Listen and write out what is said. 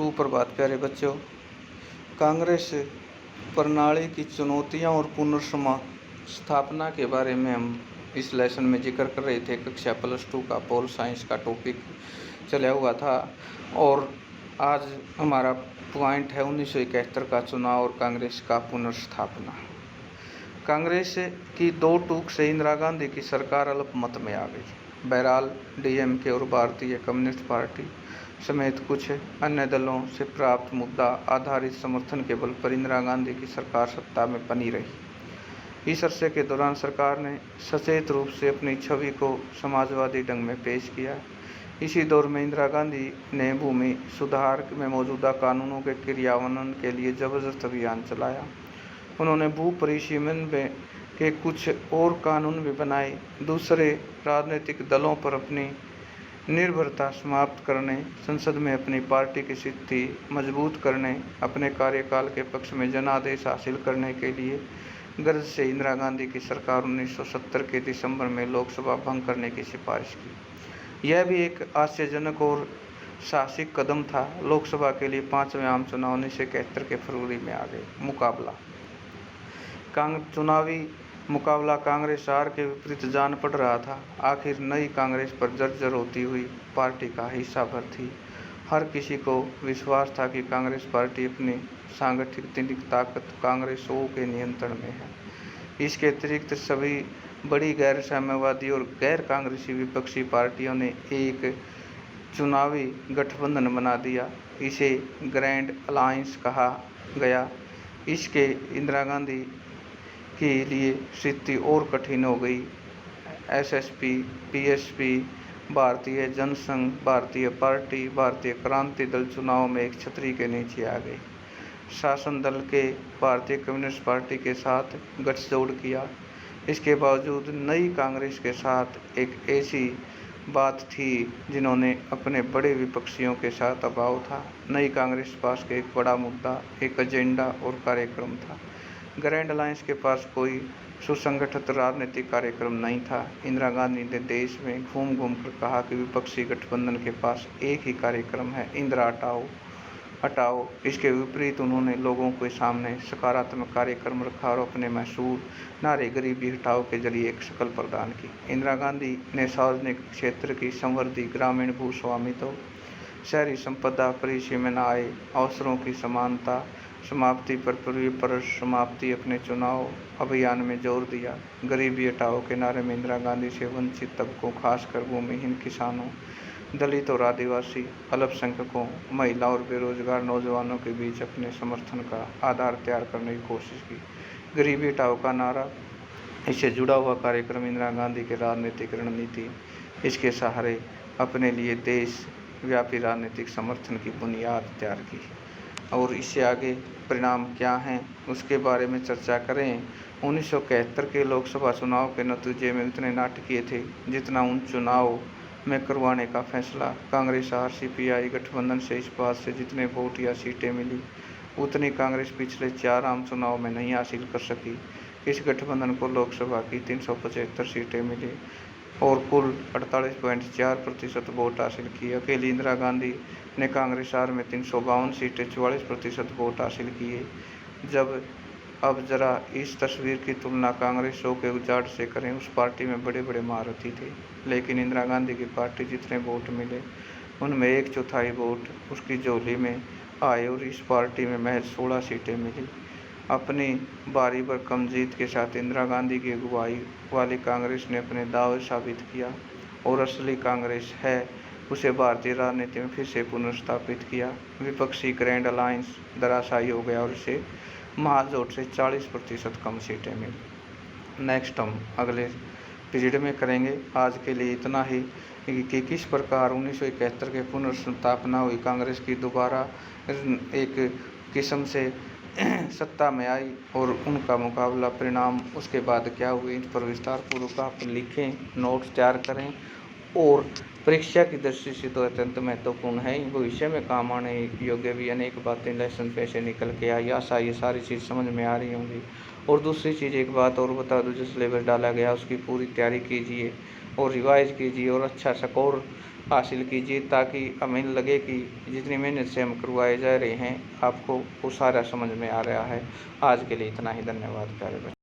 सुप्रभात प्यारे बच्चों। कांग्रेस प्रणाली की चुनौतियां और पुनर्स्थापना के बारे में हम इस लेसन में जिक्र कर रहे थे। कक्षा +2 का पोल साइंस का टॉपिक चला हुआ था और आज हमारा पॉइंट है 1971 का चुनाव और कांग्रेस का पुनर्स्थापना। कांग्रेस की 2 टूक से इंदिरा गांधी की सरकार अल्पमत में आ गई। बहरहाल डीएमके और भारतीय कम्युनिस्ट पार्टी समेत कुछ अन्य दलों से प्राप्त मुद्दा आधारित समर्थन के बल पर इंदिरा गांधी की सरकार सत्ता में बनी रही। इस अरसे के दौरान सरकार ने सचेत रूप से अपनी छवि को समाजवादी ढंग में पेश किया। इसी दौर में इंदिरा गांधी ने भूमि सुधार में मौजूदा कानूनों के क्रियान्वयन के लिए जबरदस्त अभियान चलाया। उन्होंने भू परिसीमन के कुछ और कानून भी बनाए। दूसरे राजनीतिक दलों पर अपनी निर्भरता समाप्त करने, संसद में अपनी पार्टी की स्थिति मजबूत करने, अपने कार्यकाल के पक्ष में जनादेश हासिल करने के लिए गर्ज से इंदिरा गांधी की सरकार 1970 के दिसंबर में लोकसभा भंग करने की सिफारिश की। यह भी एक आश्चर्यजनक और साहसिक कदम था। लोकसभा के लिए 5वें आम चुनाव 1971 के फरवरी में आ गए। चुनावी मुकाबला कांग्रेस हार के विपरीत जान पड़ रहा था। आखिर नई कांग्रेस पर जर्जर होती हुई पार्टी का हिस्सा भर थी। हर किसी को विश्वास था कि कांग्रेस पार्टी अपनी सांगठनिक ताकत कांग्रेसों के नियंत्रण में है। इसके अतिरिक्त सभी बड़ी गैर साम्यवादी और गैर कांग्रेसी विपक्षी पार्टियों ने एक चुनावी गठबंधन बना दिया। इसे ग्रैंड अलायंस कहा गया। इसके इंदिरा गांधी के लिए स्थिति और कठिन हो गई। एसएसपी, पीएसपी, भारतीय जनसंघ, भारतीय पार्टी, भारतीय क्रांति दल चुनाव में एक छतरी के नीचे आ गए। शासन दल के भारतीय कम्युनिस्ट पार्टी के साथ गठजोड़ किया। इसके बावजूद नई कांग्रेस के साथ एक ऐसी बात थी जिन्होंने अपने बड़े विपक्षियों के साथ अभाव था। नई कांग्रेस पास के एक बड़ा मुद्दा, एक एजेंडा और कार्यक्रम था। ग्रैंड अलायंस के पास कोई सुसंगठित राजनीतिक कार्यक्रम नहीं था। इंदिरा गांधी ने देश में घूम घूम कर कहा कि विपक्षी गठबंधन के पास एक ही कार्यक्रम है, इंदिरा हटाओ। इसके विपरीत उन्होंने लोगों के सामने सकारात्मक कार्यक्रम रखा और अपने मशहूर नारे गरीबी हटाओ के जरिए एक शक्ल प्रदान की। इंदिरा गांधी ने सार्वजनिक क्षेत्र की समृद्धि, ग्रामीण भू स्वामित्व, शहरी संपदा, परिसीमन आय, अवसरों की समानता समाप्ति पर समाप्ति अपने चुनाव अभियान में जोर दिया। गरीबी हटाओ के नारे में इंदिरा गांधी से वंचित तबकों, खासकर भूमिहीन किसानों, दलित और आदिवासी अल्पसंख्यकों, महिला और बेरोजगार नौजवानों के बीच अपने समर्थन का आधार तैयार करने की कोशिश की। गरीबी हटाओ का नारा, इससे जुड़ा हुआ कार्यक्रम, इंदिरा गांधी की राजनीतिक रणनीति, इसके सहारे अपने लिए देश व्यापी राजनीतिक समर्थन की बुनियाद तैयार की। और इससे आगे परिणाम क्या हैं उसके बारे में चर्चा करें। 1971 के लोकसभा चुनाव के नतीजे में उतने नाटकीय थे जितना उन चुनाव में करवाने का फैसला। कांग्रेस और सीपीआई गठबंधन से इस बात से जितने वोट या सीटें मिली उतनी कांग्रेस पिछले 4 आम चुनाव में नहीं हासिल कर सकी। इस गठबंधन को लोकसभा की 375 सीटें मिली और कुल 48.4% वोट हासिल किए। अकेली इंदिरा गांधी ने कांग्रेस हार में 352 सीटें 44% वोट हासिल किए। अब जरा इस तस्वीर की तुलना कांग्रेसों के उजाड़ से करें। उस पार्टी में बड़े बड़े महारथी थे, लेकिन इंदिरा गांधी की पार्टी जितने वोट मिले उनमें 1/4 वोट उसकी झोली में आए और इस पार्टी में महज 16 सीटें मिली। अपनी बारी पर कम जीत के साथ इंदिरा गांधी की अगुवाई वाली कांग्रेस ने अपने दावे साबित किया और असली कांग्रेस है उसे भारतीय राजनीति में फिर से पुनर्स्थापित किया। विपक्षी ग्रैंड अलायंस धराशायी हो गया और इसे महाजोट से 40% कम सीटें मिली। नेक्स्ट हम अगले पीरियड में करेंगे। आज के लिए इतना ही कि किस प्रकार 1971 के पुनर्स्थापना हुई, कांग्रेस की दोबारा एक किस्म से सत्ता में आई और उनका मुकाबला परिणाम उसके बाद क्या हुए, इन पर विस्तार पूर्वक आप लिखें, नोट्स तैयार करें और परीक्षा की दृष्टि से तो अत्यंत महत्वपूर्ण है। भविष्य में काम आने योग्य भी अनेक बातें लेसन पे से निकल के आई। आशा ये सारी चीज़ समझ में आ रही होंगी। और दूसरी चीज़ एक बात और बता दूं, जो सिलेबस डाला गया उसकी पूरी तैयारी कीजिए। और रिवाइज कीजिए और अच्छा स्कोर हासिल कीजिए, ताकि हमें लगे कि जितनी मेहनत से हम करवाए जा रहे हैं आपको वो सारा समझ में आ रहा है। आज के लिए इतना ही। धन्यवाद प्यारे बच्चों।